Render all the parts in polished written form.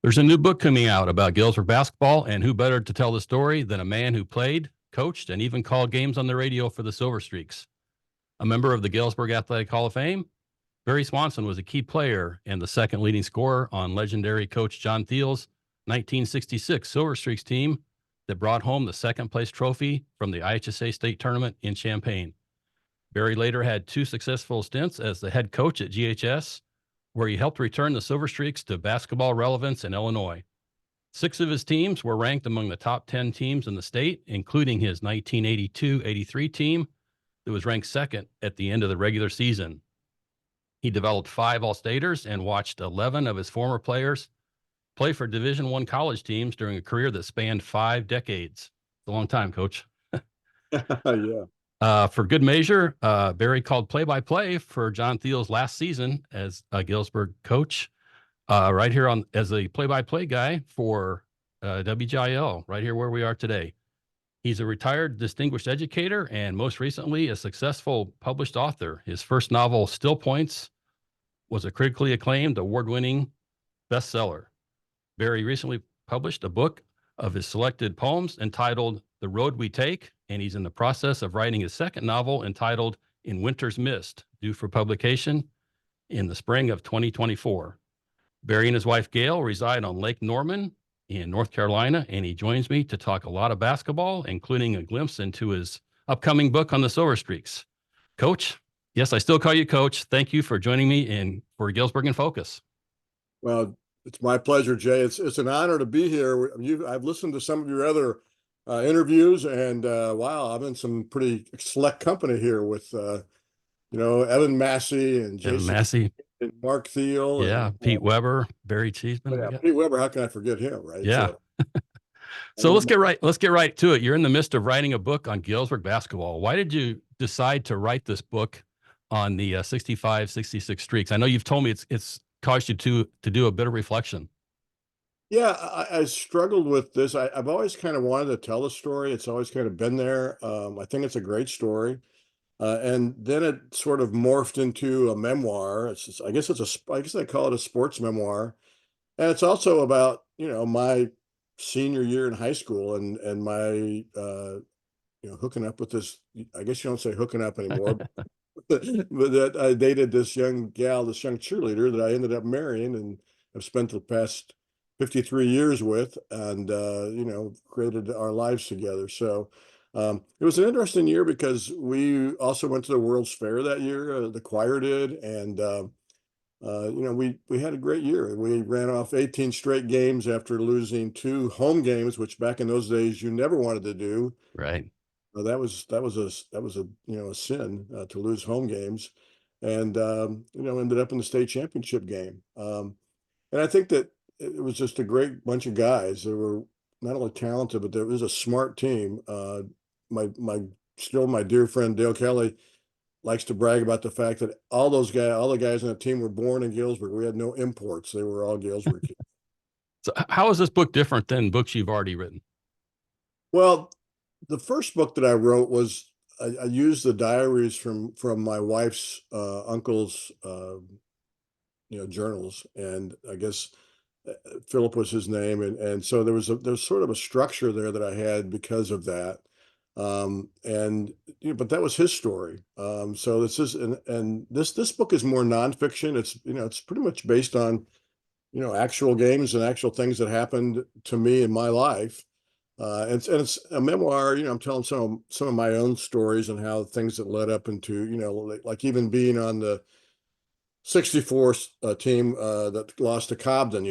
There's a new book coming out about Galesburg basketball, and who better to tell the story than a man who played, coached, and even called games on the radio for the Silver Streaks. A member of the Galesburg Athletic Hall of Fame, Barry Swanson was a key player and the second leading scorer on legendary Coach John Thiel's 1966 Silver Streaks team that brought home the second place trophy from the IHSA state tournament in Champaign. Barry later had two successful stints as the head coach at GHS, where he helped return the Silver Streaks to basketball relevance in Illinois. 6 of his teams were ranked among the top 10 teams in the state, including his 1982-83 team that was ranked second at the end of the regular season. He developed 5 All-Staters and watched 11 of his former players play for Division I college teams during a career that spanned 5 decades. It's a long time, Coach. Yeah. For good measure, Barry called play-by-play for John Thiel's last season as a Galesburg coach, right here as a play-by-play guy for WGIL, right here where we are today. He's a retired distinguished educator and most recently a successful published author. His first novel, Still Points, was a critically acclaimed, award-winning bestseller. Barry recently published a book of his selected poems entitled The Road We Take, and he's in the process of writing his second novel entitled In Winter's Mist, due for publication in the spring of 2024. Barry and his wife, Gail, reside on Lake Norman in North Carolina, and he joins me to talk a lot of basketball, including a glimpse into his upcoming book on the Silver Streaks. Coach, yes, I still call you Coach. Thank you for joining me for Galesburg in Focus. Well, it's my pleasure, Jay. It's an honor to be here. I've listened to some of your other interviews, and wow, I'm in some pretty select company here with Evan Massie and Jason Massie and Mark Thiel. Yeah, and, Pete Weber, Barry Cheeseman. Yeah, Pete Weber. How can I forget him? Right. Yeah. So let's get right to it. You're in the midst of writing a book on Galesburg basketball. Why did you decide to write this book on the 65-66 streaks? I know you've told me it's caused you to do a bit of reflection. Yeah, I struggled with this. I've always kind of wanted to tell a story. It's always kind of been there. I think it's a great story. And then it sort of morphed into a memoir. I guess I call it a sports memoir. And it's also about, my senior year in high school and my, hooking up with this, I guess you don't say hooking up anymore, but that I dated this young cheerleader that I ended up marrying and have spent the past 53 years with, and created our lives together. So it was an interesting year because we also went to the World's Fair that year. The choir did, and we had a great year. We ran off 18 straight games after losing 2 home games, which back in those days you never wanted to do. Right. That was a sin to lose home games, and ended up in the state championship game. And I think that it was just a great bunch of guys. They were not only talented, but there was a smart team. My dear friend Dale Kelly likes to brag about the fact that all the guys on the team were born in Galesburg. We had no imports. They were all Galesburg kids. So how is this book different than books you've already written? Well, the first book that I wrote was I used the diaries from my wife's uncle's journals, and I guess Philip was his name, and so there's sort of a structure there that I had because of that, but that was his story. So this is and this book is more nonfiction. It's pretty much based on actual games and actual things that happened to me in my life. And it's a memoir. I'm telling some of my own stories and how things that led up into like even being on the 64 team that lost to Cobden.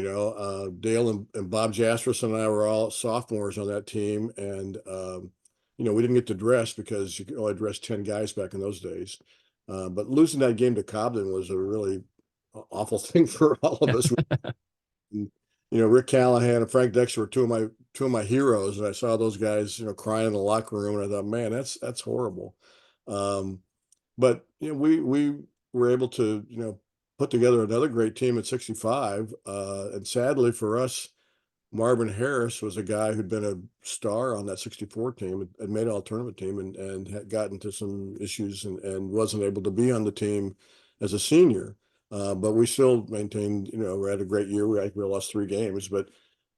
Dale and Bob Jasperson and I were all sophomores on that team, and we didn't get to dress because you could only dress 10 guys back in those days. But losing that game to Cobden was a really awful thing for all of us. Rick Callahan and Frank Dexter were two of my heroes, and I saw those guys crying in the locker room, and I thought, man, that's horrible. But we were able to put together another great team at 65, and sadly for us, Marvin Harris was a guy who'd been a star on that 64 team and made all tournament team, and had gotten into some issues and wasn't able to be on the team as a senior. But we still maintained, we had a great year. We lost 3 games, but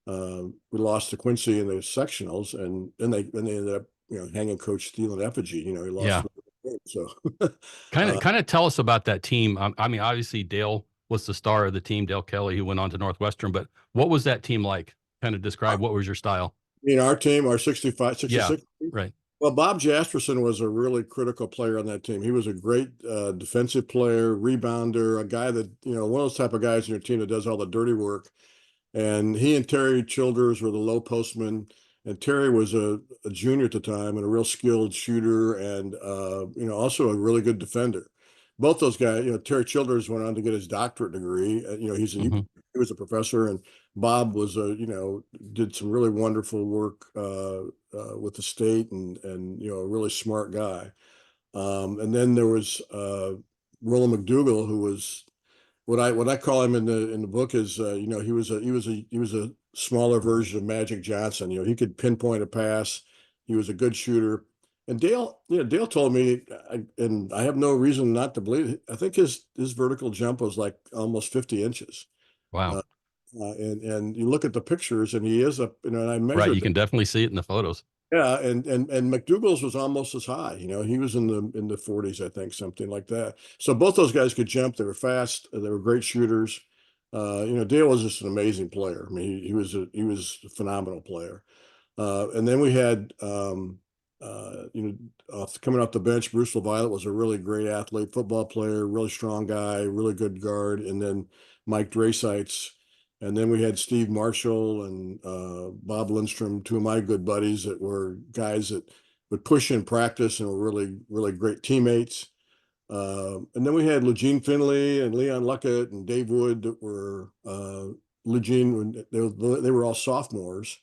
we lost to Quincy in the sectionals, and then they ended up, hanging Coach Thiel in effigy. He lost Yeah. the game. So, Kind of tell us about that team. I mean, obviously Dale was the star of the team, Dale Kelly, who went on to Northwestern, but what was that team like? Kind of describe what was your style? our team, our 65, Yeah, 66. right. Well, Bob Jasperson was a really critical player on that team. He was a great defensive player, rebounder, a guy that, one of those type of guys in your team that does all the dirty work. And he and Terry Childers were the low postmen. And Terry was a junior at the time and a real skilled shooter and, also a really good defender. Both those guys, Terry Childers went on to get his doctorate degree. Hmm. He was a professor, and Bob was did some really wonderful work with the state, and a really smart guy. And then there was Roland McDougal, who was what I call him in the book is he was a smaller version of Magic Johnson. He could pinpoint a pass. He was a good shooter. And Dale told me, and I have no reason not to believe it. I think his vertical jump was like almost 50 inches. Wow. Uh, and you look at the pictures, and he is up. And I Right. measured You that. can definitely see it in the photos. Yeah, and McDougal's was almost as high. He was in the 40s, I think, something like that. So both those guys could jump. They were fast. They were great shooters. Dale was just an amazing player. I mean, he was a phenomenal player. And then we had coming off the bench, Bruce LaViolette was a really great athlete, football player, really strong guy, really good guard. And then Mike Draysites. And then we had Steve Marshall and Bob Lindstrom, two of my good buddies that were guys that would push in practice and were really, really great teammates. And then we had Eugene Finley and Leon Luckett and Dave Wood that were Eugene. They were all sophomores.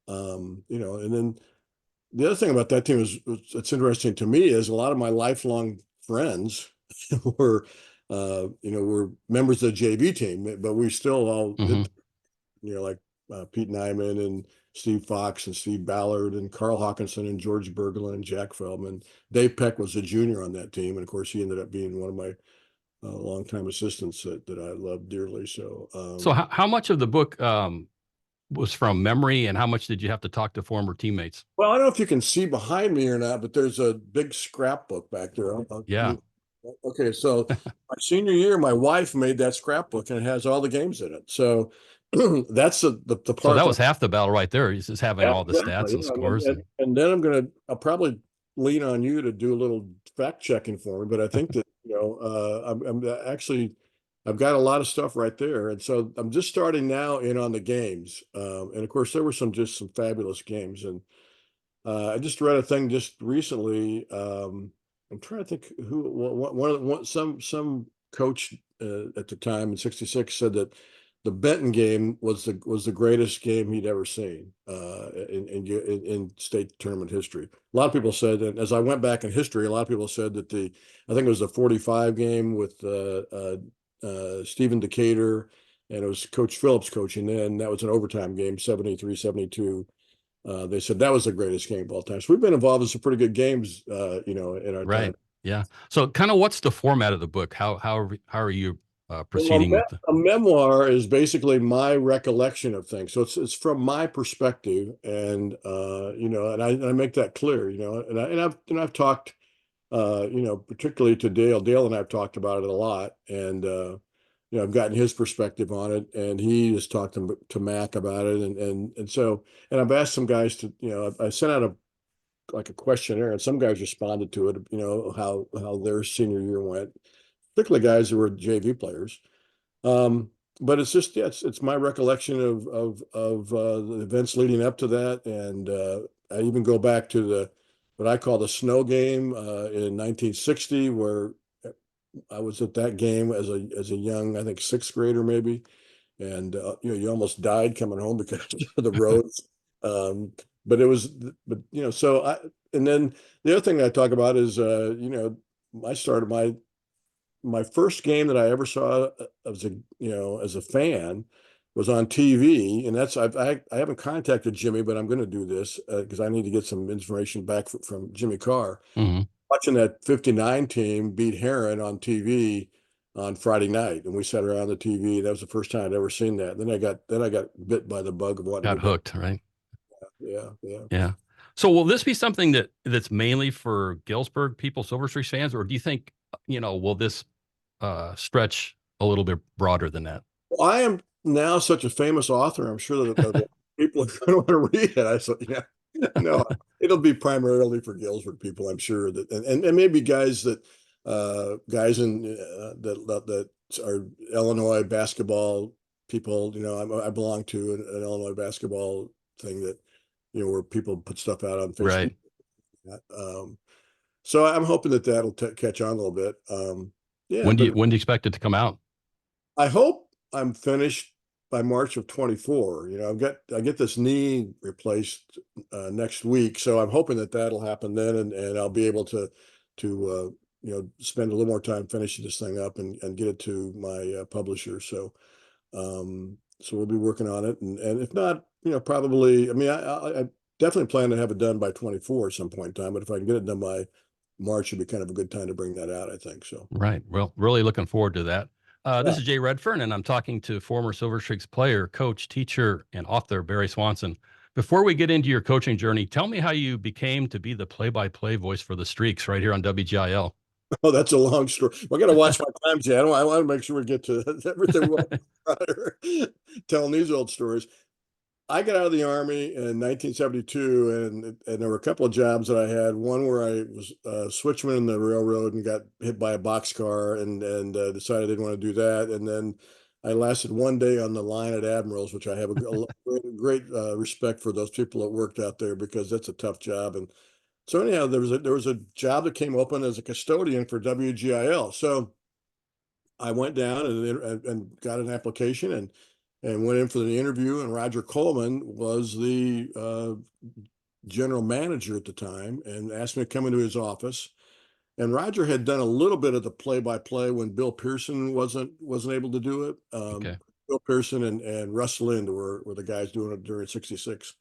And then the other thing about that team is it's interesting to me is a lot of my lifelong friends were were members of the JV team, but we still all Hmm. did, like Pete Nyman and Steve Fox and Steve Ballard and Carl Hawkinson and George Berglund and Jack Feldman. Dave Peck was a junior on that team, and of course he ended up being one of my longtime assistants that I love dearly. So, So how much of the book was from memory, and how much did you have to talk to former teammates? well, I don't know if you can see behind me or not, but there's a big scrapbook back there. Yeah. Okay, so my senior year, my wife made that scrapbook, and it has all the games in it. So that's the So part that that was half the battle right there. Is just having yeah, all the stats exactly. and Yeah, and, scores. and, and then I'll probably lean on you to do a little fact checking for me, but I think that, I'm actually, I've got a lot of stuff right there. And so I'm just starting now in on the games. And of course, there were some fabulous games. And I just read a thing just recently. I'm trying to think who, some coach at the time in '66 said that the Benton game was the greatest game he'd ever seen in state tournament history. A lot of people said, and as I went back in history, a lot of people said that I think it was the '45 game with Stephen Decatur, and it was Coach Phillips coaching then. That was an overtime game, 73-72. They said that was the greatest game of all time. So we've been involved in some pretty good games, in our time. Right. Yeah. So kind of what's the format of the book? How are you Well, proceeding with the? a memoir is basically my recollection of things. So it's from my perspective, and and I make that clear, and I've talked, particularly to Dale. Dale and I've talked about it a lot, and I've gotten his perspective on it, and he has talked to Mac about it, and so, and I've asked some guys to, I sent out a questionnaire, and some guys responded to it, how their senior year went, particularly guys who were JV players. But it's just, yeah, it's my recollection of the events leading up to that, and I even go back to what I call the snow game in 1960, where I was at that game as a young, I think, sixth grader maybe, and you almost died coming home because of the roads. Um, but it was, but so and then the other thing I talk about is I started my first game that I ever saw as a fan was on TV, and I haven't contacted Jimmy, but I'm going to do this because I need to get some information back from Jimmy Carr. Mhm. Watching that '59 team beat Heron on TV on Friday night, and we sat around the TV. That was the first time I'd ever seen that. Then I got bit by the bug of wanting to Got go back. hooked, right? Yeah, yeah. Yeah. So will this be something that's mainly for Galesburg people, Silver Streaks fans, or do you think, will this stretch a little bit broader than that? Well, I am now such a famous author. I'm sure that people are going to want to read it. I said, yeah, no, it'll be primarily for Galesburg people. I'm sure that, and maybe guys in that are Illinois basketball people. I belong to an Illinois basketball thing that where people put stuff out on Facebook. Right. Um, so I'm hoping that that'll catch on a little bit. Yeah, When do but you expect it to come out? I hope I'm finished by March of 24. I get this knee replaced next week, so I'm hoping that that'll happen then, and I'll be able to spend a little more time finishing this thing up and get it to my publisher. So we'll be working on it, and if not, probably. I mean, I definitely plan to have it done by 24 at some point in time, but if I can get it done by March, it'd be kind of a good time to bring that out, I think so. Right. Well, really looking forward to that. This Yeah. is Jay Redfern, and I'm talking to former Silver Streaks player, coach, teacher, and author Barry Swanson. Before we get into your coaching journey, tell me how you became to be the play-by-play voice for the Streaks right here on WGIL. Oh, that's a long story. We're gonna watch my time, Jay. I want to make sure we get to everything we want to telling these old stories. I got out of the Army in 1972, and there were a couple of jobs that I had. One where I was a switchman in the railroad and got hit by a boxcar, and decided I didn't want to do that. And then I lasted one day on the line at Admirals, which I have a great respect for those people that worked out there, because that's a tough job. And so anyhow, there was a job that came open as a custodian for WGIL. So I went down and got an application and went in for the interview. And Roger Coleman was the general manager at the time and asked me to come into his office. And Roger had done a little bit of the play-by-play when Bill Pearson wasn't able to do it. Okay. Bill Pearson and Russ Lind were the guys doing it during '66.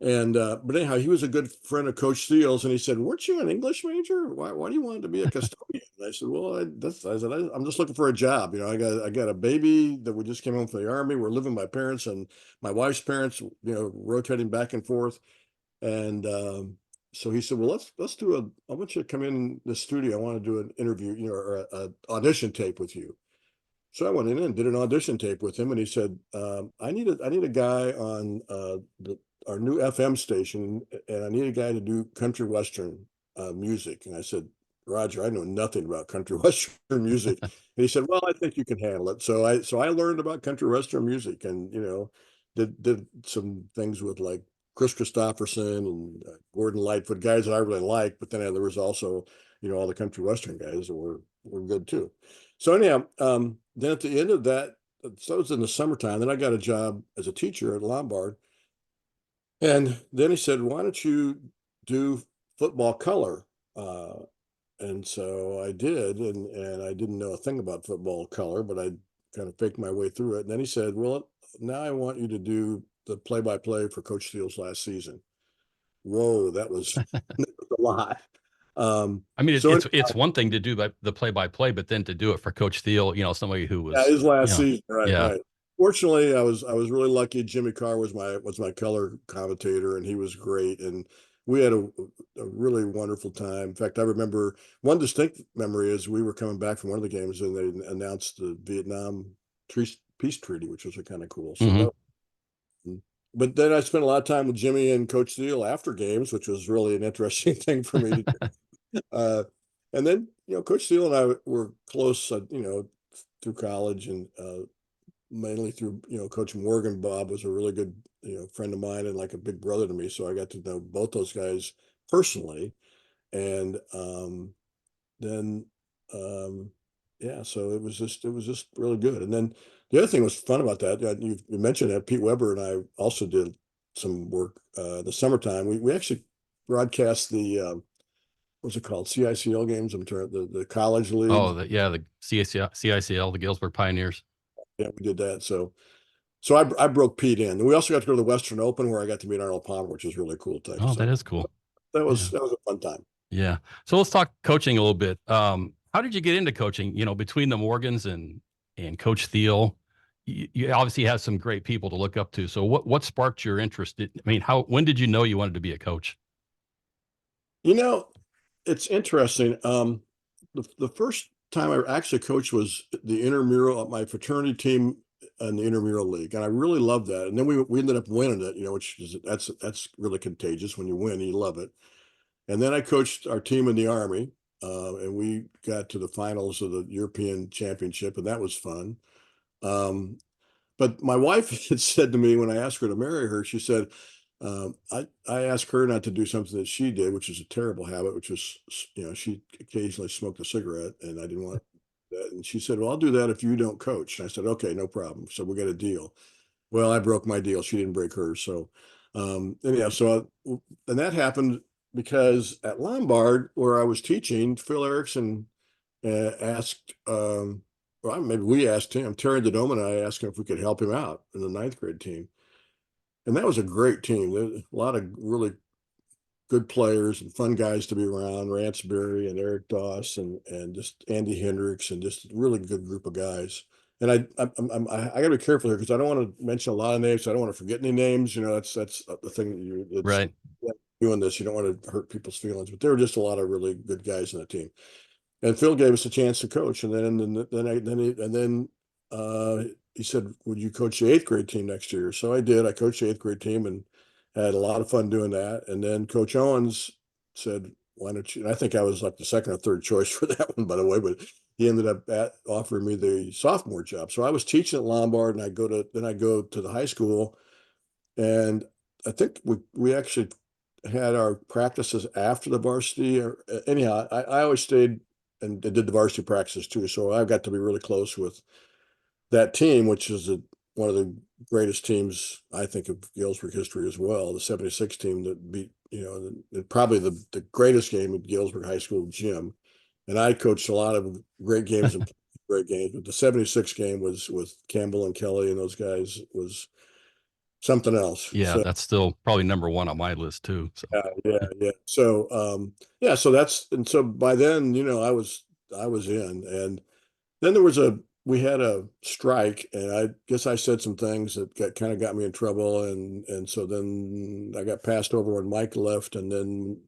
And but anyhow, he was a good friend of Coach Thiel's, and he said, "Weren't you an English major? Why do you want to be a custodian?" And I said, "Well, I said I'm just looking for a job. I got a baby that we just came home from the Army. We're living with my parents and my wife's parents, rotating back and forth." And so he said, "Well, let's do I want you to come in the studio. I want to do an interview, or a audition tape with you." So I went in and did an audition tape with him, and he said, I need a guy on our new FM station, and I need a guy to do country western music." And I said, "Roger, I know nothing about country western music." And he said, "Well, I think you can handle it." So I learned about country western music, and did some things with like Chris Christopherson and Gordon Lightfoot, guys that I really liked. But then there was also all the country western guys that were good too. So anyhow, then at the end of that, so it was in the summertime. Then I got a job as a teacher at Lombard, and then he said, "Why don't you do football color?" And so I did, and I didn't know a thing about football color, but I kind of faked my way through it. And then he said, "Well, now I want you to do the play-by-play for Coach Thiel's last season." Whoa, that was a lot. I mean, So it's one thing to do the play-by-play, but then to do it for Coach Thiel, somebody who yeah, was, his last season, right, yeah. right. Fortunately, I was really lucky. Jimmy Carr was my color commentator, and he was great, and we had a really wonderful time. In fact, I remember one distinct memory is we were coming back from one of the games, and they announced the Vietnam peace treaty, which was kind of cool. So Hmm. that, but then I spent a lot of time with Jimmy and Coach Thiel after games, which was really an interesting thing for me to do. And then Coach Thiel and I were close, through college, and mainly through Coach Morgan. Bob was a really good friend of mine and like a big brother to me, so I got to know both those guys personally. And then yeah, so it was just really good. And then the other thing was fun about that, you mentioned that Pete Weber and I also did some work the summertime. We actually broadcast the what's it called, CICL games, the college league. Oh, the CICL, the Galesburg Pioneers. Yeah, we did that. So I broke Pete in. And we also got to go to the Western Open, where I got to meet Arnold Palmer, which is really cool thing. Oh, that So is cool. that was Yeah. that was a fun time. Yeah. So let's talk coaching a little bit. How did you get into coaching? You know, between the Morgans and Coach Thiel, you obviously have some great people to look up to. So what sparked your interest? I mean, when did you know you wanted to be a coach? You know, it's interesting. The first time I actually coached was the intramural at my fraternity team in the intramural league, and I really loved that. And then we ended up winning it, you know, which is that's really contagious when you win, you love it. And then I coached our team in the Army, and we got to the finals of the European Championship, and that was fun. Um, but my wife had said to me when I asked her to marry her, she said, I asked her not to do something that she did, which is a terrible habit, which is, you know, she occasionally smoked a cigarette, and I didn't want that. And she said, well, I'll do that if you don't coach. And I said, okay, no problem. So we got a deal. Well, I broke my deal. She didn't break hers. So, anyhow, and that happened because at Lombard, where I was teaching, Phil Erickson asked, well, maybe we asked him, Terry Dodoma and I asked him if we could help him out in the ninth grade team. And that was a great team. There's a lot of really good players and fun guys to be around. Rance Berry and Eric Doss and just Andy Hendricks and just a really good group of guys. And I got to be careful here because I don't want to mention a lot of names. So I don't want to forget any names. You know, that's the thing that it's Right. doing this. You don't want to hurt people's feelings, but there were just a lot of really good guys in the team. And Phil gave us a chance to coach, he said, "Would you coach the eighth grade team next year?" So I did. I coached the eighth grade team and had a lot of fun doing that. And then Coach Owens said, "Why don't you?" And I think I was like the second or third choice for that one, by the way. But he ended up offering me the sophomore job. So I was teaching at Lombard, and I go to the high school, and I think we actually had our practices after the varsity. Or anyhow, I always stayed and did the varsity practices too. So I got to be really close with that team, which is one of the greatest teams, I think, of Galesburg history as well. The 76 team that beat, you know, probably the greatest game at Galesburg High School gym. And I coached a lot of great games and great games, but the 76 game was with Campbell and Kelly and those guys was something else. Yeah, So that's still probably number one on my list too. So yeah. So yeah, so by then, you know, I was in. And then we had a strike, and I guess I said some things that kind of got me in trouble, and so then I got passed over when Mike left, and then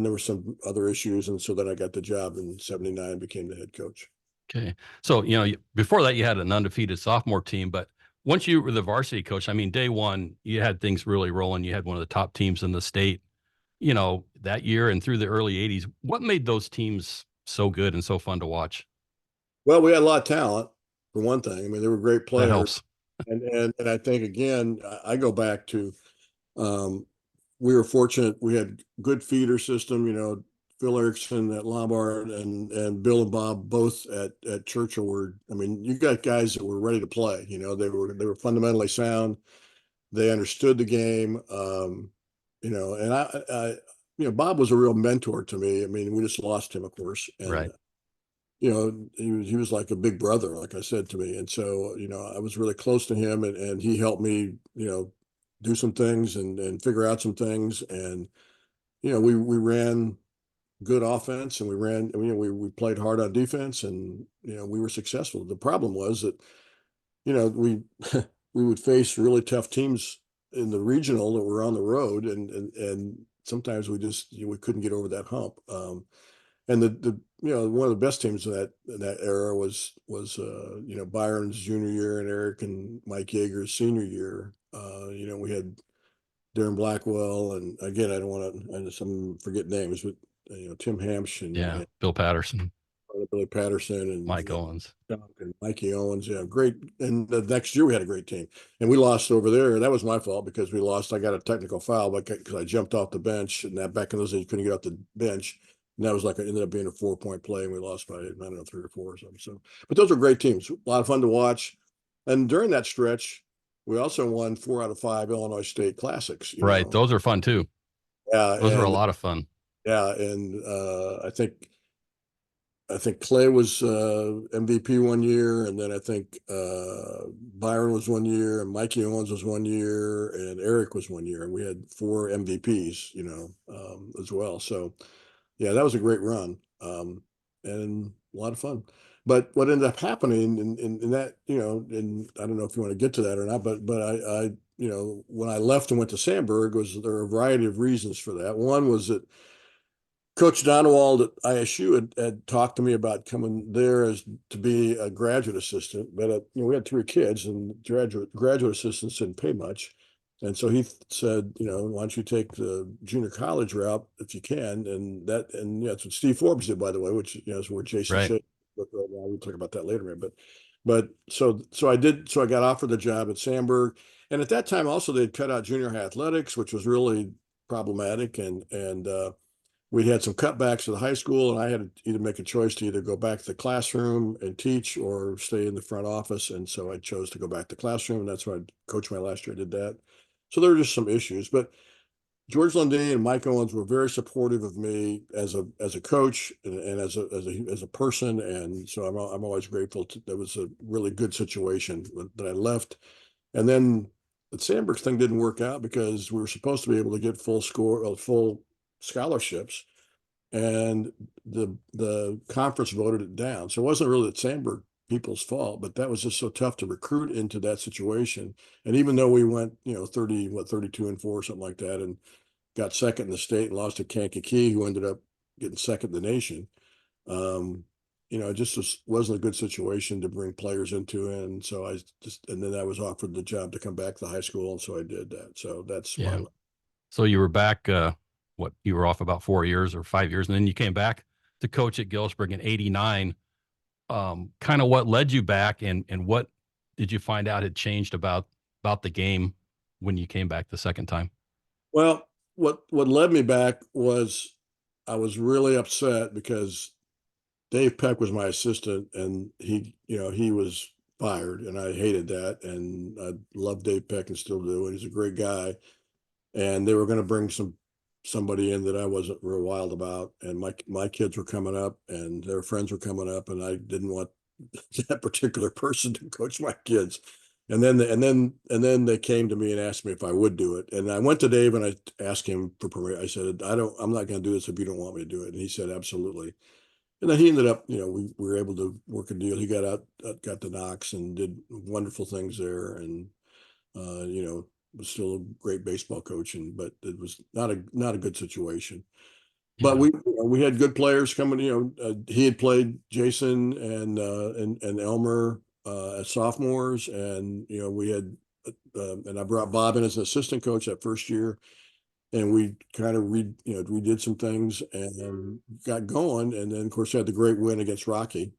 there were some other issues, and so then I got the job in '79, became the head coach. okay. So, you know, before that, you had an undefeated sophomore team, but once you were the varsity coach, I mean, day one, you had things really rolling. You had one of the top teams in the state, you know, that year and through the early 80s. What made those teams so good and so fun to watch? Well, we had a lot of talent for one thing. I mean, they were great That players, helps. and I think again, I go back to um, we were fortunate. We had good feeder system. You know, Phil Erickson at Lombard and Bill and Bob both at Churchill were. I mean, you got guys that were ready to play. You know, they were fundamentally sound. They understood the game. You know, and you know, Bob was a real mentor to me. I mean, we just lost him, of course, and Right. you know, he was like a big brother, like I said to me. And so, you know, I was really close to him, and he helped me, you know, do some things and figure out some things. And, you know, we ran good offense, and you know, we played hard on defense, and, you know, we were successful. The problem was that, you know, we would face really tough teams in the regional that were on the road, and sometimes we couldn't get over that hump. And the you know, one of the best teams in that era was you know, Byron's junior year and Eric and Mike Yeager's senior year. You know, we had Darren Blackwell, and again, I don't want to, some forget names, but you know, Tim Hamsh Yeah. and Bill Patterson, Billy Patterson and Mike Owens. and Mikey Owens. Yeah, great. And the next year we had a great team, and we lost over there. That was my fault because we lost. I got a technical foul because I jumped off the bench, and that back in those days you couldn't get off the bench. And that was like it ended up being a 4-point play, and we lost by I don't know 3 or 4 or something. So, but those were great teams, a lot of fun to watch. And during that stretch, we also won 4 out of 5 Illinois State Classics. You Right. know, Those are fun too. yeah, Those are a lot of fun. and I think Clay was MVP one year, and then I think Byron was one year, and Mikey Owens was one year, and Eric was one year, and we had 4 MVPs, you know, as well. So yeah, that was a great run. and a lot of fun. But what ended up happening in that, and I don't know if you want to get to that or not, but I when I left and went to Sandburg, there were a variety of reasons for that. One was that Coach Donewald at ISU had talked to me about coming there as to be a graduate assistant, but we had 3 kids, and graduate assistants didn't pay much, and so he said, why don't you take the junior college route if you can, and yeah, that's what Steve Forbes did, by the way, which is where Jason Right. Shea. Right now, we'll talk about that later, man. But so I did. So I got offered the job at Sandburg, and at that time also they'd cut out junior high athletics, which was really problematic, and we had some cutbacks at the high school, and I had to either make a choice to either go back to the classroom and teach or stay in the front office. And so I chose to go back to the classroom, and that's why I coached my last year. I did that. So there were just some issues, but George Lundeen and Mike Owens were very supportive of me as a coach and as a person, and so I'm always grateful. That was a really good situation that I left, and then the Sandberg thing didn't work out because we were supposed to be able to get full scholarships, and the conference voted it down. So it wasn't really the Sandberg people's fault, but that was just so tough to recruit into that situation. And even though we went, 32-4, something like that, and got second in the state and lost to Kankakee, who ended up getting second in the nation. It just wasn't a good situation to bring players into. And so and then I was offered the job to come back to the high school. And so I did that. So that's why. Yeah. So you were back, you were off about 4 years or 5 years, and then you came back to coach at Galesburg in '89. Kind of what led you back, and what did you find out had changed about the game when you came back the second time? Well, what led me back was I was really upset because Dave Peck was my assistant, and he was fired, and I hated that. And I love Dave Peck and still do. And he's a great guy. And they were going to bring somebody in that I wasn't real wild about. And my kids were coming up, and their friends were coming up, and I didn't want that particular person to coach my kids. And then they came to me and asked me if I would do it. And I went to Dave and I asked him for permission. I said, I'm not going to do this if you don't want me to do it. And he said, absolutely. And then he ended up, we were able to work a deal. He got to Knox and did wonderful things there. And, was still a great baseball coach, but it was not a good situation. But Yeah. we had good players coming. He had played Jason and Elmer as sophomores, and we had and I brought Bob in as an assistant coach that first year, and we kind of we did some things and got going, and then of course had the great win against Rocky,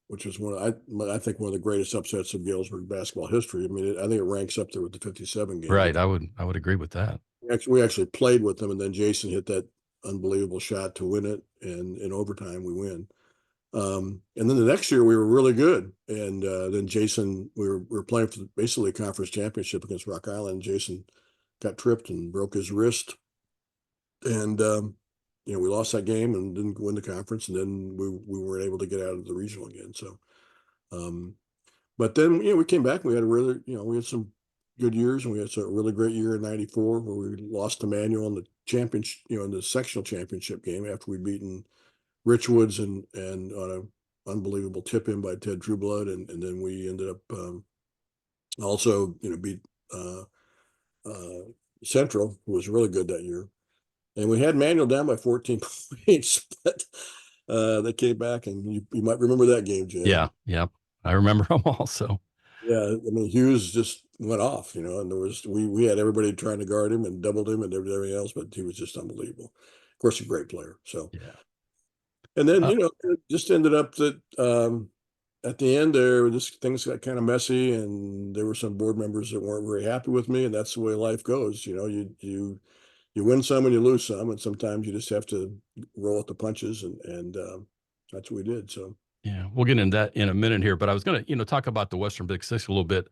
which was I think one of the greatest upsets of Galesburg basketball history. I mean, I think it ranks up there with the '57 game. Right. I would agree with that. We actually played with them, and then Jason hit that unbelievable shot to win it, and in overtime we win. And then the next year we were really good, and then Jason, we were playing for basically a conference championship against Rock Island. Jason got tripped and broke his wrist, and we lost that game and didn't win the conference, and then we weren't able to get out of the regional again. So, but then we came back. And we had we had some good years, and we had a really great year in '94 where we lost to Manual in the championship, in the sectional championship game after we'd beaten Rich Woods and on an unbelievable tip in by Ted Trueblood, and then we ended up also beat Central, who was really good that year, and we had Manual down by 14 points, but they came back, and you might remember that game, Jim. Yeah. Yeah. I remember them also. Yeah, I mean Hughes just went off, and there was we had everybody trying to guard him and doubled him and everything else, but he was just unbelievable. Of course, a great player. So, Yeah. and then Uh, it just ended up that at the end there, things got kind of messy, and there were some board members that weren't very happy with me, and that's the way life goes. You win some and you lose some, and sometimes you just have to roll with the punches, and that's what we did. So. Yeah, we'll get into that in a minute here, but I was going to, talk about the Western Big Six a little bit.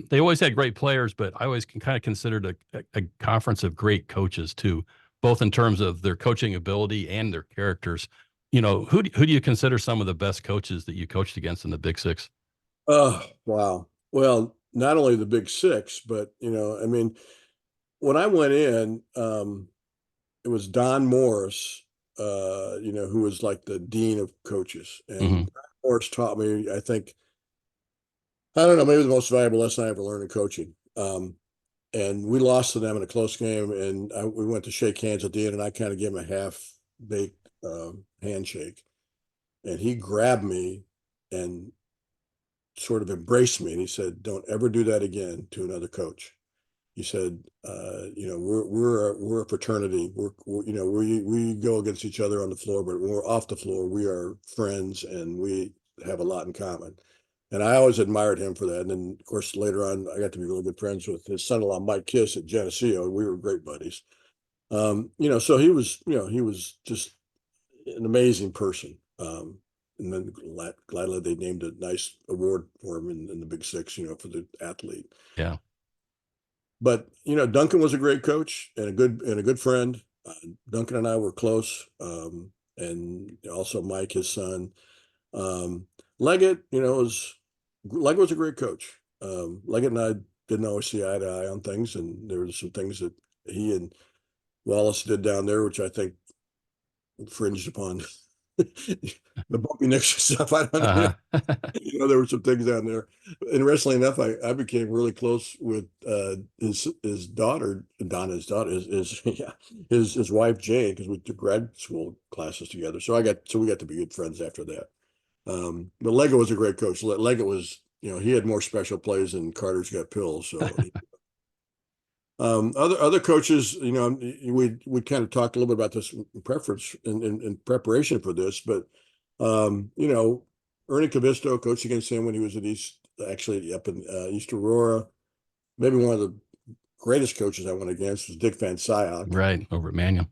They always had great players, but I always kind of considered a conference of great coaches too, both in terms of their coaching ability and their characters. Who do you consider some of the best coaches that you coached against in the Big Six? Oh, wow. Well, not only the Big Six, but I mean, when I went in, it was Don Morris, who was like the dean of coaches. Hmm. And Morris taught me, I think, I don't know, maybe the most valuable lesson I ever learned in coaching. And we lost to them in a close game, and we went to shake hands at the end, and I kind of gave him a half-baked handshake. And he grabbed me and sort of embraced me, and he said, "Don't ever do that again to another coach." He said, we're a fraternity. We go against each other on the floor, but when we're off the floor, we are friends and we have a lot in common." And I always admired him for that. And then, of course, later on, I got to be really good friends with his son-in-law, Mike Kiss, at Geneseo. We were great buddies. So he was just an amazing person. And then gladly they named a nice award for him in the Big Six, for the athlete. Yeah. But Duncan was a great coach and a good friend. Duncan and I were close, and also Mike, his son. Leggett, Leggett was a great coach. Leggett and I didn't always see eye to eye on things, and there were some things that he and Wallace did down there, which I think infringed upon the bumpy necks and stuff. I don't know. Uh-huh. There were some things down there. Interestingly enough, I became really close with his daughter, Donna's daughter, his wife Jane, because we took grad school classes together. So we got to be good friends after that. But Leggett was a great coach. Leggett was, he had more special plays than Carter's Got Pills. So other coaches, we kind of talked a little bit about this in preparation for this, but Ernie Cavisto coached against him when he was up in East Aurora. Maybe one of the greatest coaches I went against was Dick Van Sciok. Right. Over at Manual.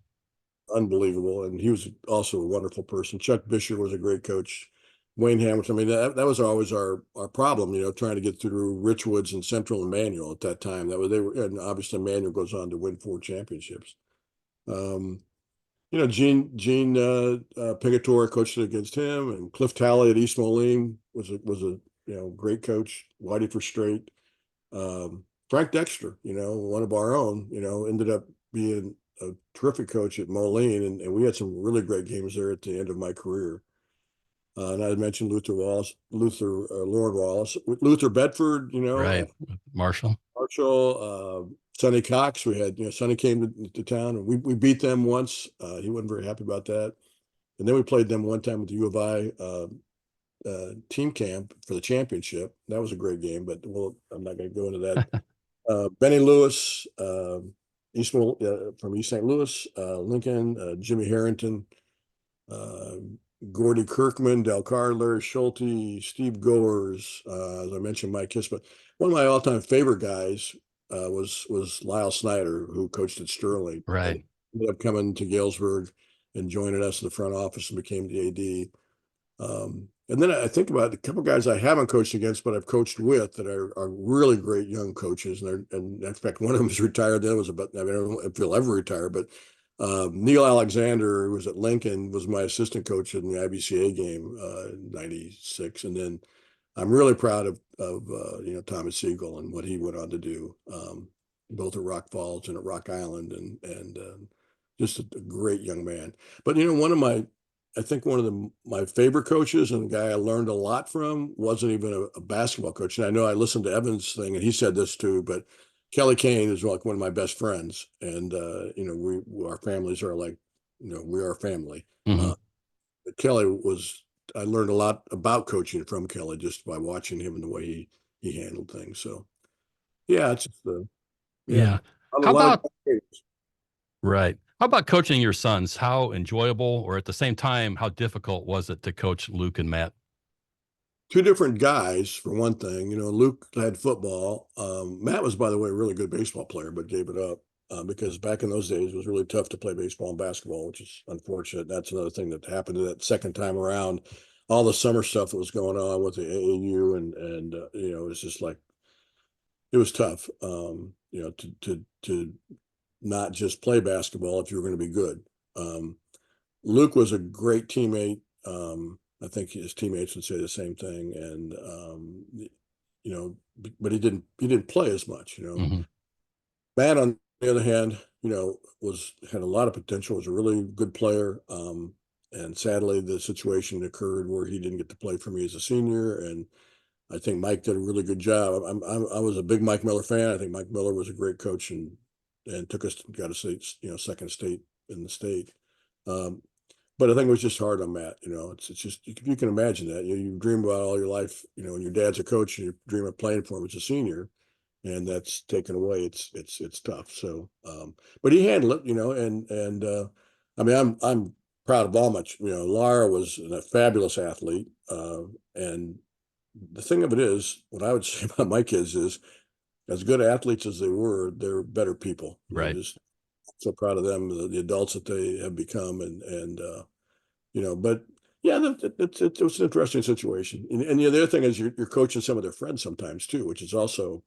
Unbelievable. And he was also a wonderful person. Chuck Bisher was a great coach. Wayne Hamilton. I mean, that was always our problem, trying to get through Richwoods and Central and Manual at that time. And obviously Manual goes on to win 4 championships. Gene Pigatora coached against him, and Cliff Talley at East Moline was a great coach. Whitey for Straight. Frank Dexter, one of our own, ended up being a terrific coach at Moline, and we had some really great games there at the end of my career. And I mentioned Lauren Wallace, Luther Bedford, Right. Marshall. Sonny Cox. We had, Sonny came to town, and we beat them once. He wasn't very happy about that. And then we played them one time with the U of I team camp for the championship. That was a great game, but I'm not going to go into that. Benny Lewis, from East St. Louis, Lincoln, Jimmy Harrington, Gordy Kirkman, Del Carr, Larry Schulte, Steve Goers, as I mentioned, Mike Kiss. But one of my all-time favorite guys was Lyle Snyder, who coached at Sterling. Right. Ended up coming to Galesburg and joining us in the front office and became the AD. And then I think about a couple of guys I haven't coached against, but I've coached with that are really great young coaches. And in fact, one of them is retired. The other was I don't know if he'll ever retire, but Neil Alexander, who was at Lincoln, was my assistant coach in the IBCA game in '96. And then I'm really proud of Thomas Siegel and what he went on to do, both at Rock Falls and at Rock Island, and just a great young man. But I think one of my favorite coaches and the guy I learned a lot from wasn't even a basketball coach. And I know I listened to Evan's thing, and he said this too, but Kelly Kane is like one of my best friends. And, our families are like, we are family. Mm-hmm. I learned a lot about coaching from Kelly just by watching him and the way he handled things. So, yeah, it's just Yeah. a How lot about, of right. How about coaching your sons? How enjoyable, or at the same time, how difficult was it to coach Luke and Matt? two different guys, for one thing. Luke had football. Matt was, by the way, a really good baseball player, but gave it up because back in those days, it was really tough to play baseball and basketball, which is unfortunate. That's another thing that happened that second time around. All the summer stuff that was going on with the AAU, and it was just like, it was tough, to not just play basketball if you were going to be good. Luke was a great teammate. I think his teammates would say the same thing, and but he didn't play as much. Mm-hmm. Matt, on the other hand, had a lot of potential, was a really good player. And sadly, the situation occurred where he didn't get to play for me as a senior. And I think Mike did a really good job. I was a big Mike Miller fan. I think Mike Miller was a great coach and took us, got a state, second state in the state. But I think it was just hard on Matt. It's just, you can imagine that. You dream about all your life, and your dad's a coach and you dream of playing for him as a senior, and that's taken away. It's tough. So, but he handled it, and I mean, I'm proud of all much. Lara was a fabulous athlete, and the thing of it is, what I would say about my kids is, as good athletes as they were, they're better people. Right. Just so proud of them, the adults that they have become, but yeah, it was an interesting situation. And the other thing is, you're coaching some of their friends sometimes too, which is also,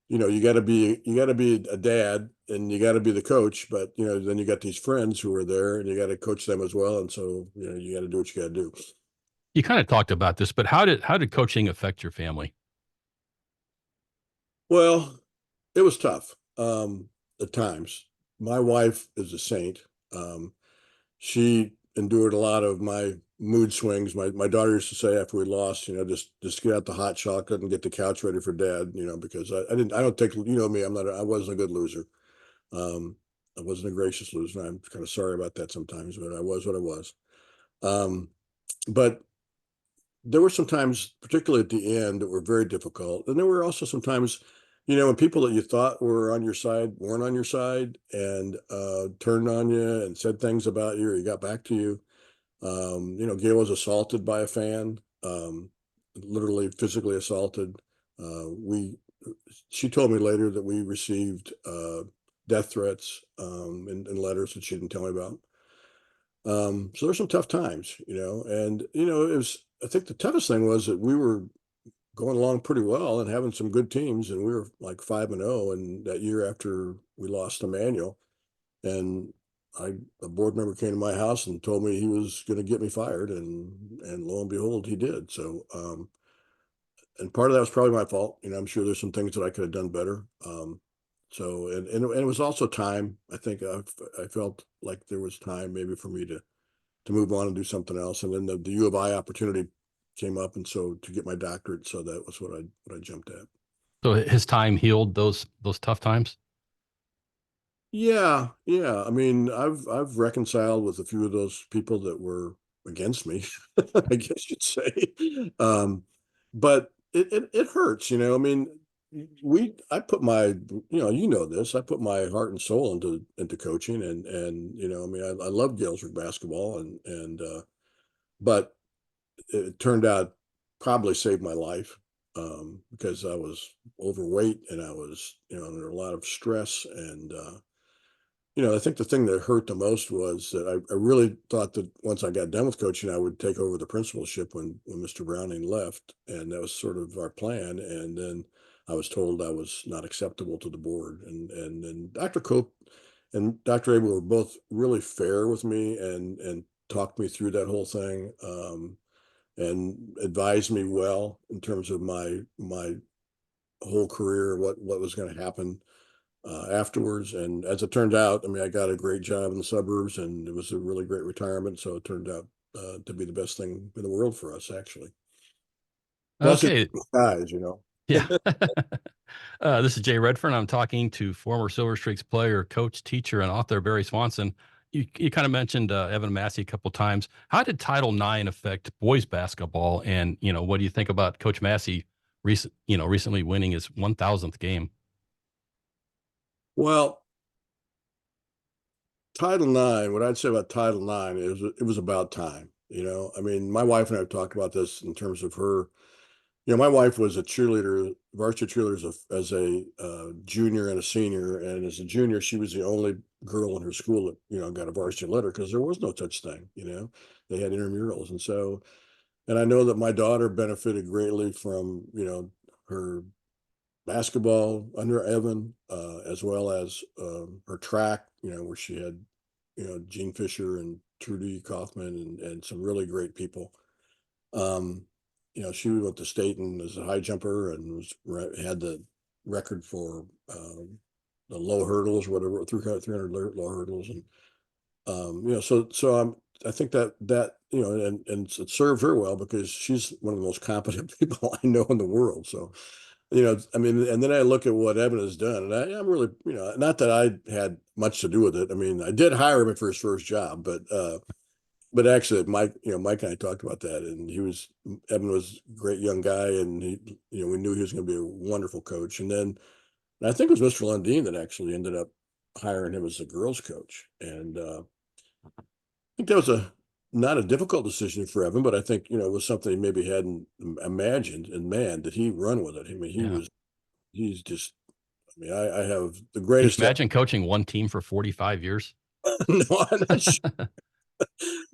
you got to be a dad and you got to be the coach, but then you got these friends who are there and you got to coach them as well, and so you got to do what you got to do. You kind of talked about this, but how did coaching affect your family? Well, it was tough at times. My wife is a saint. She endured a lot of my mood swings. My daughter used to say after we lost, just get out the hot chocolate and get the couch ready for dad, because I don't take, me, I wasn't a good loser. Um, I wasn't a gracious loser. I'm kind of sorry about that sometimes, but I was what I was. Um, but there were some times, particularly at the end, that were very difficult. And there were also some times, when people that you thought were on your side weren't on your side and turned on you and said things about you, or he got back to you. Gail was assaulted by a fan, literally physically assaulted. She told me later that we received death threats and letters that she didn't tell me about. So there's some tough times, and I think the toughest thing was that we were going along pretty well and having some good teams, and we were like 5-0. And that year after we lost Emmanuel, and a board member came to my house and told me he was going to get me fired, and lo and behold, he did. So, and part of that was probably my fault. I'm sure there's some things that I could have done better. So, and it was also time. I think I felt like there was time maybe for me to move on and do something else. And then the U of I opportunity came up, and so to get my doctorate, so that was what I jumped at. So his time healed those tough times. Yeah, yeah. I mean, I've reconciled with a few of those people that were against me, I guess you'd say. But it hurts, I mean, I put my, this, I put my heart and soul into coaching, and I mean, I love Galesburg basketball, but it turned out probably saved my life, because I was overweight and I was, under a lot of stress. And I think the thing that hurt the most was that I really thought that once I got done with coaching, I would take over the principalship when Mr. Browning left. And that was sort of our plan. And then I was told I was not acceptable to the board. And then Dr. Cope and Dr. Abel were both really fair with me and talked me through that whole thing, and advised me well in terms of my whole career, what was going to happen afterwards. And as it turned out, I mean, I got a great job in the suburbs, and it was a really great retirement. So it turned out to be the best thing in the world for us, actually. Blessed Okay. guys, Yeah. This is Jay Redfern. I'm talking to former Silver Streaks player, coach, teacher, and author Barry Swanson. You kind of mentioned Evan Massie a couple times. How did Title IX affect boys basketball? And what do you think about Coach Massie recently winning his 1,000th game? Well, Title IX, what I'd say about Title IX is it was about time. I mean, my wife and I have talked about this in terms of her. My wife was a cheerleader, varsity cheerleader as a junior and a senior. And as a junior, she was the only girl in her school that, got a varsity letter, because there was no such thing. They had intramurals. And so, and I know that my daughter benefited greatly from, her basketball under Evan, as well as her track, where she had, Gene Fisher and Trudy Kaufman and some really great people. Um, she went to state and was a high jumper and had the record for low hurdles, whatever, 300 low hurdles. And, I think that, and it served her well because she's one of the most competent people I know in the world. So, I mean, and then I look at what Evan has done, and I'm really, not that I had much to do with it. I mean, I did hire him for his first job, but actually, Mike and I talked about that, and Evan was a great young guy, and we knew he was going to be a wonderful coach. And I think it was Mr. Lundeen that actually ended up hiring him as a girls coach, and I think that was not a difficult decision for Evan, but I think it was something he maybe hadn't imagined, and man, did he run with it. I mean, he's just. I mean, I have the Can you greatest. imagine coaching one team for 45 years? No, I'm not sure.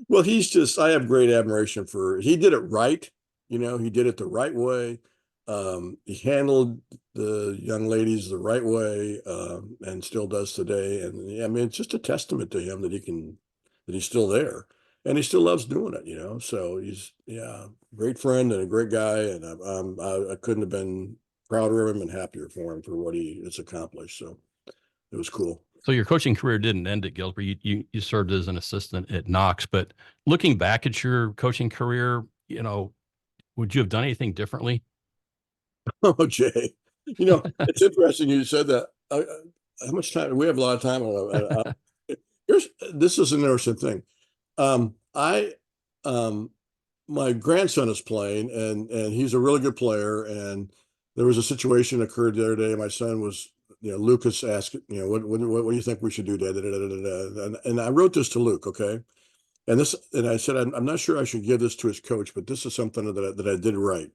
Well, I have great admiration he did it right. He did it the right way. He handled the young ladies the right way, and still does today. And I mean, it's just a testament to him that he's still there and he still loves doing it. So he's, yeah, great friend and a great guy. And I couldn't have been prouder of him and happier for him for what he has accomplished. So it was cool. So your coaching career didn't end at Galesburg. You served as an assistant at Knox, but looking back at your coaching career, would you have done anything differently? Oh, Jay, it's interesting you said that. How much time? We have a lot of time. This is an interesting thing. I, my grandson is playing, and he's a really good player. And there was a situation occurred the other day. My son was, Lucas asked, what do you think we should do, Dad? Da, da, da, da, da. And I wrote this to Luke, okay. And I said, I'm not sure I should give this to his coach, but this is something that I did right.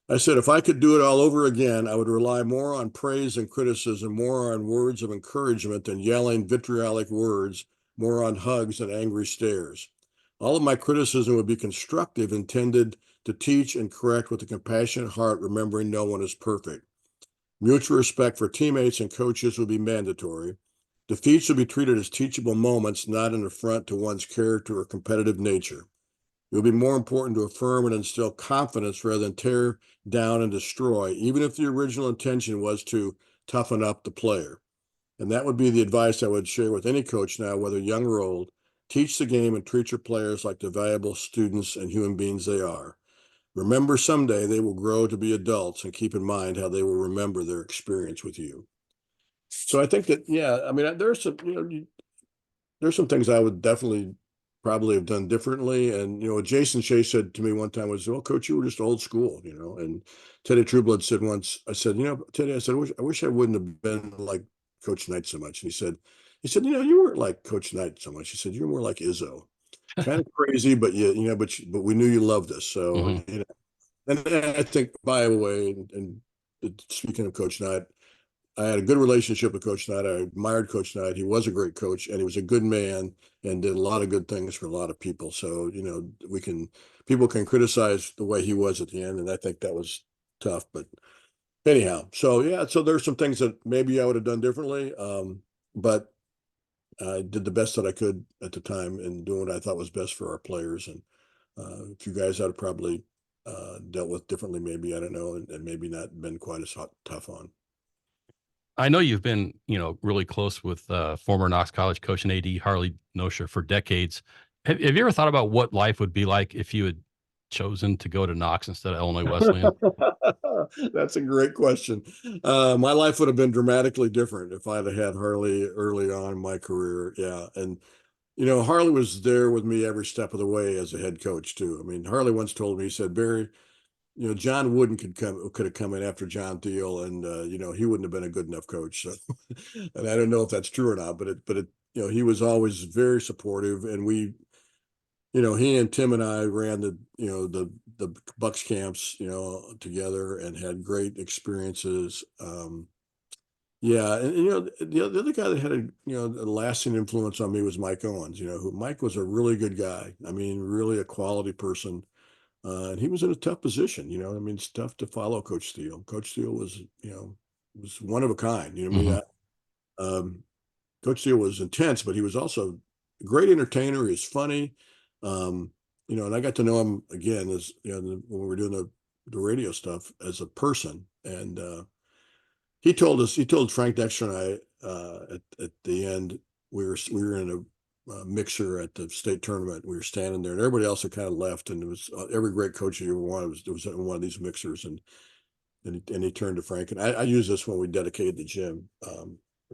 I said, if I could do it all over again, I would rely more on praise and criticism, more on words of encouragement than yelling vitriolic words, more on hugs and angry stares. All of my criticism would be constructive, intended to teach and correct with a compassionate heart, remembering no one is perfect. Mutual respect for teammates and coaches would be mandatory. Defeats would be treated as teachable moments, not an affront to one's character or competitive nature. It would be more important to affirm and instill confidence rather than tear down and destroy, even if the original intention was to toughen up the player. And that would be the advice I would share with any coach now, whether young or old. Teach the game and treat your players like the valuable students and human beings they are. Remember, someday they will grow to be adults, and keep in mind how they will remember their experience with you. So I think that, yeah, I mean, there's some things I would definitely probably have done differently. And, what Jason Shea said to me one time was, well, Coach, you were just old school, and Teddy Trueblood said once, I said, Teddy, I said, I wish I wouldn't have been like Coach Knight so much. And you weren't like Coach Knight so much. He said, you're more like Izzo, kind of crazy, but but we knew you loved us. So, Mm-hmm. And I think, by the way, and speaking of Coach Knight, I had a good relationship with Coach Knight. I admired Coach Knight. He was a great coach, and he was a good man and did a lot of good things for a lot of people. So, people can criticize the way he was at the end, and I think that was tough. But anyhow, so yeah, so there's some things that maybe I would have done differently, but I did the best that I could at the time and doing what I thought was best for our players. And a few guys I'd have probably dealt with differently, maybe, I don't know, and maybe not been quite as tough on. I know you've been, really close with former Knox College coach and AD Harley Nosher for decades. Have you ever thought about what life would be like if you had chosen to go to Knox instead of Illinois Wesleyan? That's a great question. My life would have been dramatically different if I'd have had Harley early on in my career. Yeah. And, Harley was there with me every step of the way as a head coach too. I mean, Harley once told me, he said, Barry, John Wooden could have come in after John Thiel, and he wouldn't have been a good enough coach. So, and I don't know if that's true or not, but he was always very supportive, and he and Tim and I ran the Bucks camps, together, and had great experiences. Yeah, and the other guy that had a lasting influence on me was Mike Owens. Mike was a really good guy. I mean, really a quality person. And he was in a tough position, I mean, it's tough to follow Coach Thiel. Coach Thiel was one of a kind. I mean, Coach Thiel was intense, but he was also a great entertainer. He was funny, and I got to know him again as when we were doing the radio stuff as a person. And he told Frank Dexter and at the end, we were in a mixer at the state tournament. We were standing there, and everybody else had kind of left. And it was every great coach you ever wanted was in one of these mixers. And he turned to Frank, and I use this when we dedicated the gym.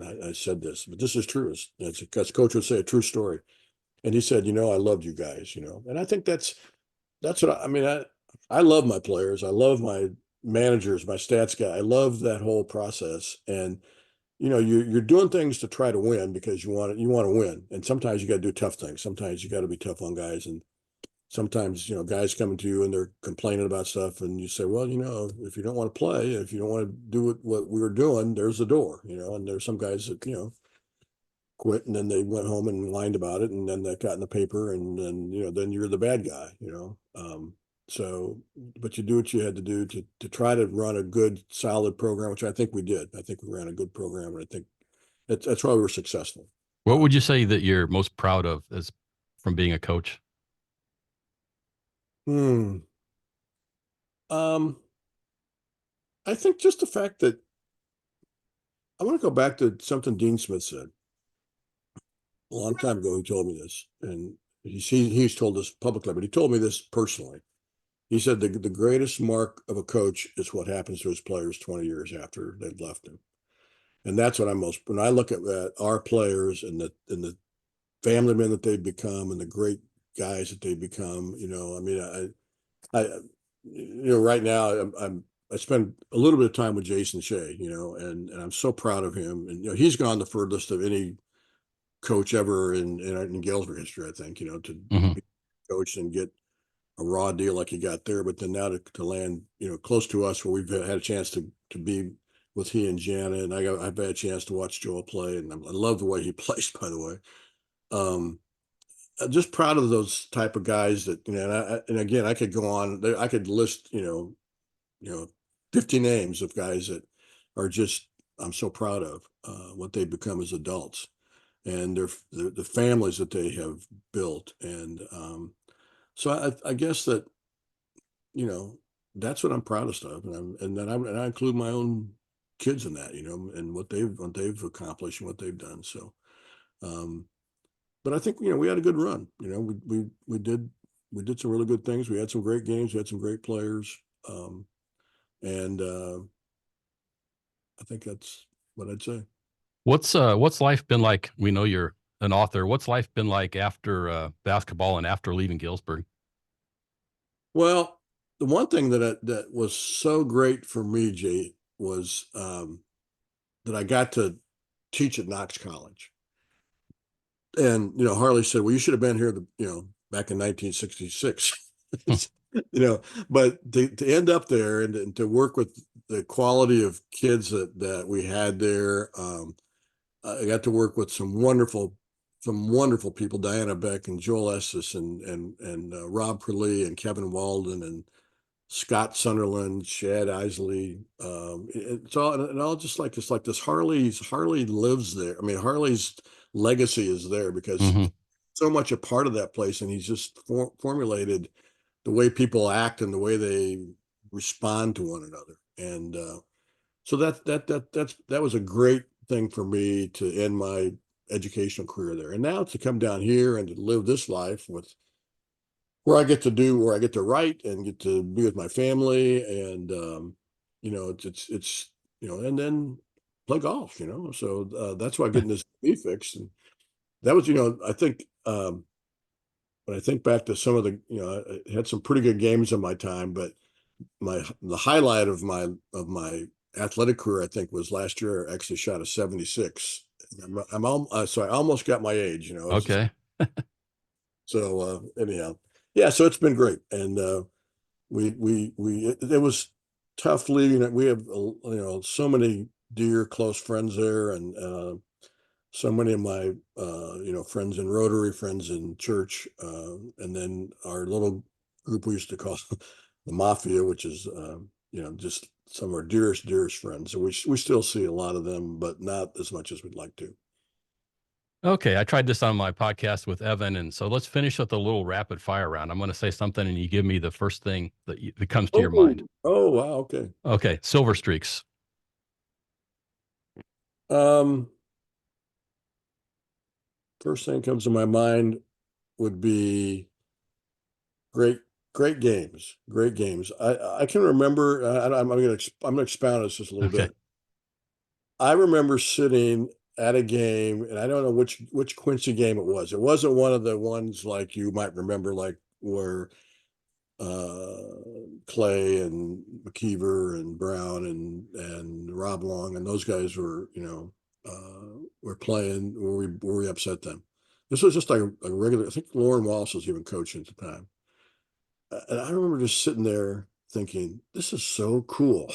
I said this, but this is true. As Coach would say, a true story. And he said, I loved you guys, and I think that's what I mean. I love my players. I love my managers, my stats guy. I love that whole process. And you're doing things to try to win because you want to win. And sometimes you got to do tough things. Sometimes you got to be tough on guys. And sometimes, guys coming to you and they're complaining about stuff, and you say, well, if you don't want to play, if you don't want to do what we were doing, there's the door, and there's some guys that, quit, and then they went home and whined about it, and then that got in the paper, and then, then you're the bad guy, so, but you do what you had to do to try to run a good, solid program, which I think we did. I think we ran a good program, and I think that's why we were successful. What would you say that you're most proud of as from being a coach? I think just the fact that I want to go back to something Dean Smith said a long time ago. He told me this, and he's told this publicly, but he told me this personally. He said the greatest mark of a coach is what happens to his players 20 years after they've left him. And that's what when I look at our players and the family men that they've become and the great guys that they've become, I mean, right now I spend a little bit of time with Jason Shea, and I'm so proud of him. And, he's gone the furthest of any coach ever in Galesburg history, I think, to be coached and get a raw deal like he got there, but then now to land, close to us where we've had a chance to be with he and Jana, and I've had a chance to watch Joel play, and I love the way he plays, by the way. I'm just proud of those type of guys that, and again, I could go on, I could list, 50 names of guys that are just, I'm so proud of what they've become as adults and the families that they have built. And so I guess that, that's what I'm proudest of. And I include my own kids in that, and what they've accomplished and what they've done. So, but I think, we had a good run, we did some really good things. We had some great games. We had some great players. And I think that's what I'd say. What's life been like? We know you're an author. What's life been like after basketball and after leaving Galesburg? Well, the one thing that was so great for me, Jay, was that I got to teach at Knox College. And, Harley said, well, you should have been here, back in 1966. But to end up there and to work with the quality of kids that we had there, I got to work with some wonderful people, Diana Beck and Joel Estes and Rob Perlee and Kevin Walden and Scott Sunderland, Shad Isley. It's all just like this. Harley lives there. I mean, Harley's legacy is there because so much a part of that place, and he's just formulated the way people act and the way they respond to one another. And so that was a great thing for me to end my educational career there. And now to come down here and to live this life where I get to write and get to be with my family, and it's and then play golf, so that's why I'm getting this knee fixed. And that was, I think when I think back to some of the, I had some pretty good games in my time, but the highlight of my athletic career, I think, was last year. I actually shot a 76. So I almost got my age, Okay. So anyhow, yeah, so it's been great. And it was tough leaving it. We have, so many dear close friends there, and so many of my, friends in Rotary, friends in church, and then our little group we used to call the Mafia, which is, just some of our dearest friends. So we still see a lot of them, but not as much as we'd like to. Okay, I tried this on my podcast with Evan, and so let's finish with a little rapid fire round. I'm going to say something, and you give me the first thing that comes to your mind. Oh, wow. Okay. Okay, Silver Streaks. First thing that comes to my mind would be great, great games, great games. I can remember. I'm gonna expound on this just a little Okay. bit. I remember sitting at a game, and I don't know which Quincy game it was. It wasn't one of the ones like you might remember, like where uh, Clay and McKeever and Brown and Rob Long and those guys were, were playing where we upset them. This was just like a regular. I think Lauren Wallace was even coaching at the time, and I remember just sitting there thinking, "This is so cool."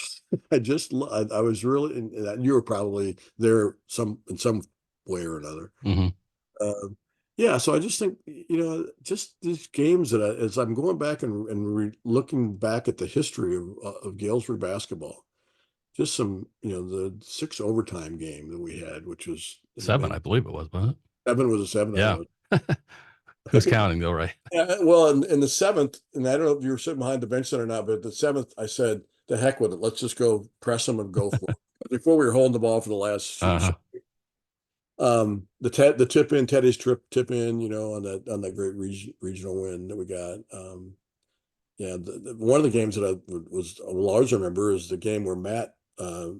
I was really, and you were probably there in some way or another. Hmm. Um, yeah, so I just think, just these games that as I'm going back and looking back at the history of Galesburg basketball, just some, the 6 overtime game that we had, which was, 7, I believe it was, wasn't it? 7 was a 7. I Yeah. know. I Who's think it, counting though, right? yeah, well, in the 7th, and I don't know if you were sitting behind the bench then or not, but the 7th, I said, the heck with it. Let's just go press them and go for it. Before we were holding the ball for the last Uh-huh. the Teddy's tip in, on that great regional win that we got. Yeah, one of the games that will always remember is the game where Matt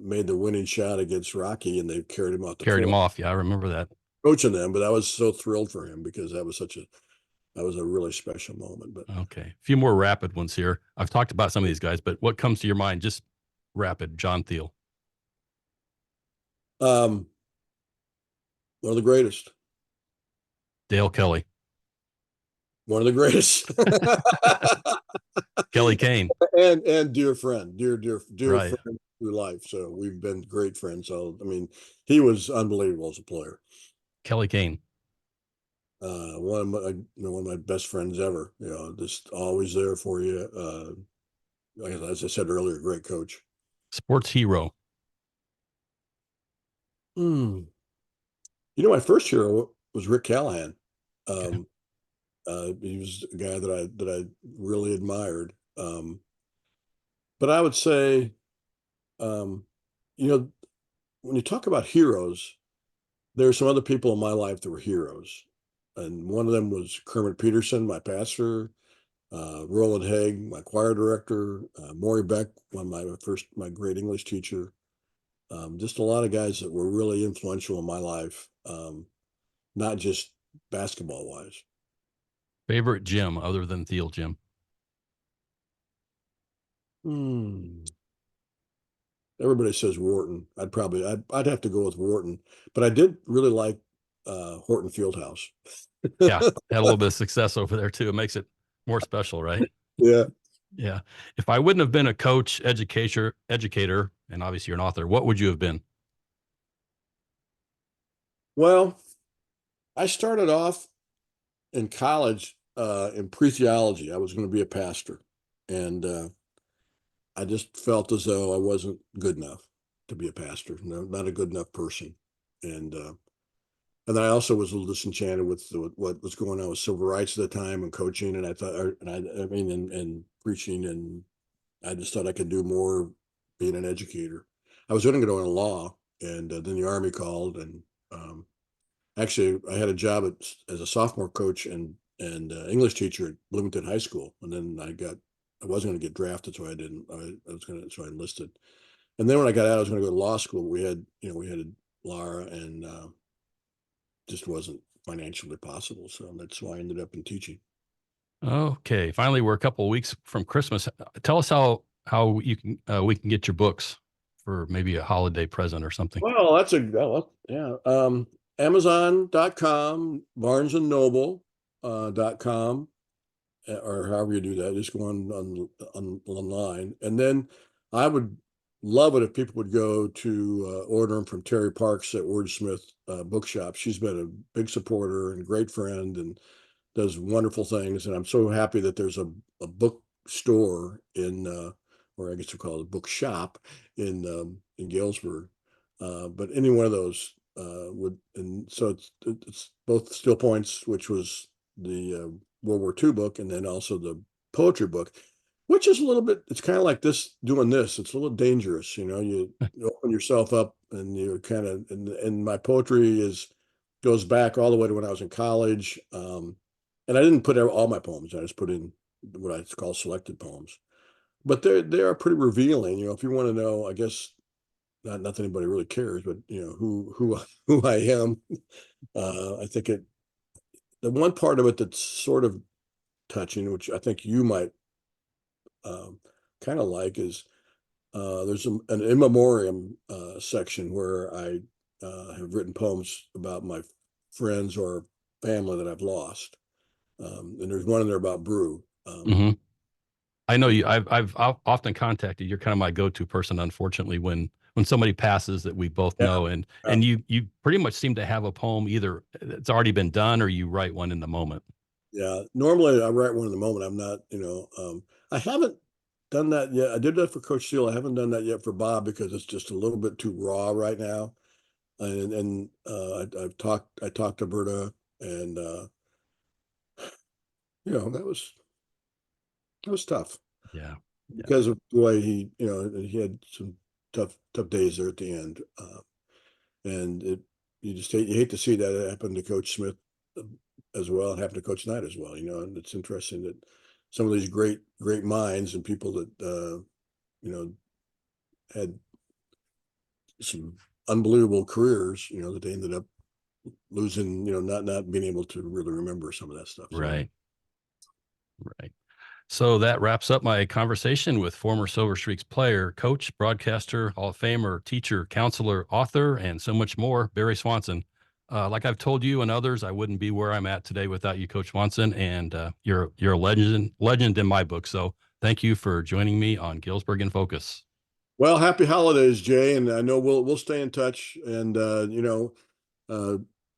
made the winning shot against Rocky, and they carried him out the Carried him court, off. Yeah, I remember that. coaching them. But I was so thrilled for him because that was a really special moment. But Okay. A few more rapid ones here. I've talked about some of these guys, but what comes to your mind? Just rapid. John Thiel. um, one of the greatest, Dale Kelly. one of the greatest, Kelly Kane. and dear friend, dear Right. friend through life. So we've been great friends. So I mean, he was unbelievable as a player. Kelly Kane. One of my best friends ever. Just always there for you. As I said earlier, great coach. Sports hero. Hmm. My first hero was Rick Callahan. Okay. Um, he was a guy that I really admired. But I would say, um, you know, when you talk about heroes, there are some other people in my life that were heroes, and one of them was Kermit Peterson, my pastor. Roland Haig, my choir director, Maury Beck, my great English teacher. Just a lot of guys that were really influential in my life, not just basketball wise. Favorite gym other than Thiel Gym. Hmm. Everybody says Wharton. I'd have to go with Wharton, but I did really like Horton Fieldhouse. Yeah. Had a little bit of success over there too. It makes it more special, right? Yeah. Yeah. If I wouldn't have been a coach, educator, and obviously you're an author, what would you have been? Well, I started off in college in pre-theology. I was going to be a pastor, and I just felt as though I wasn't good enough to be a pastor. No, not a good enough person, and and then I also was a little disenchanted with what was going on with civil rights at the time and coaching. And I thought, I mean, and preaching, and I just thought I could do more being an educator. I was going to go into law, and then the Army called, and um, actually I had a job as a sophomore coach and English teacher at Bloomington High School, and then I wasn't going to get drafted, so I didn't. So I enlisted, and then when I got out, I was going to go to law school. We had Laura, and just wasn't financially possible, so that's why I ended up in teaching. Okay. Finally, we're a couple of weeks from Christmas. Tell us how you can we can get your books for maybe a holiday present or something. Well, yeah. Amazon.com, barnesandnoble.com, or however you do that. Just go online. And then I would love it if people would go to order them from Terry Parks at Wordsmith Bookshop. She's been a big supporter and great friend and does wonderful things. And I'm so happy that there's a bookstore or I guess we call it a bookshop in Galesburg. But any one of those would, and so it's both Still Points, which was the World War II book, and then also the poetry book, which is a little bit, it's kind of like doing this. It's a little dangerous, you open yourself up and you're kind of, and my poetry is goes back all the way to when I was in college. And I didn't put all my poems. I just put in what I call selected poems. But they are pretty revealing. If you want to know, I guess not that anybody really cares, but who I am. I think the one part of it that's sort of touching, which I think you might kind of like, is there's an in memoriam section where I have written poems about my friends or family that I've lost. And there's one in there about Brew. Mm-hmm. I know you. I've often contacted. You're kind of my go-to person, unfortunately, when somebody passes that we both Yeah, know, and you pretty much seem to have a poem either it's already been done or you write one in the moment. yeah. Normally I write one in the moment. I'm not, I haven't done that yet. I did that for Coach Thiel. I haven't done that yet for Bob because it's just a little bit too raw right now. And I talked to Berta, and that was tough Yeah. Yeah. because of the way he had some tough days there at the end. And you hate to see that happen to Coach Smith as well, and happen to Coach Knight as well. And it's interesting that some of these great minds and people that had some unbelievable careers, that they ended up losing, not being able to really remember some of that stuff. So. Right. Right. So that wraps up my conversation with former Silver Streaks player, coach, broadcaster, Hall of Famer, teacher, counselor, author, and so much more, Barry Swanson. Like I've told you and others, I wouldn't be where I'm at today without you, Coach Swanson, and you're a legend in my book. So thank you for joining me on Galesburg in Focus. Well, happy holidays, Jay, and I know we'll stay in touch. And uh,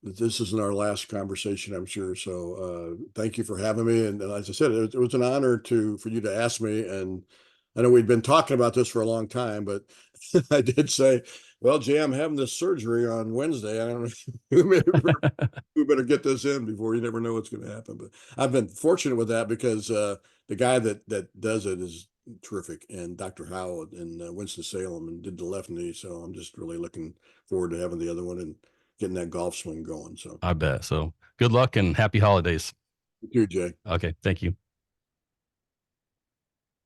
this isn't our last conversation, I'm sure. So thank you for having me. And as I said, it was an honor for you to ask me. And I know we'd been talking about this for a long time, but I did say, well, Jay, I'm having this surgery on Wednesday. I don't know. We better get this in before you never know what's going to happen. But I've been fortunate with that because the guy that does it is terrific, and Dr. Howell in Winston-Salem, and did the left knee. So I'm just really looking forward to having the other one and getting that golf swing going. So I bet. So good luck and happy holidays. thank you, Jay. Okay. Thank you.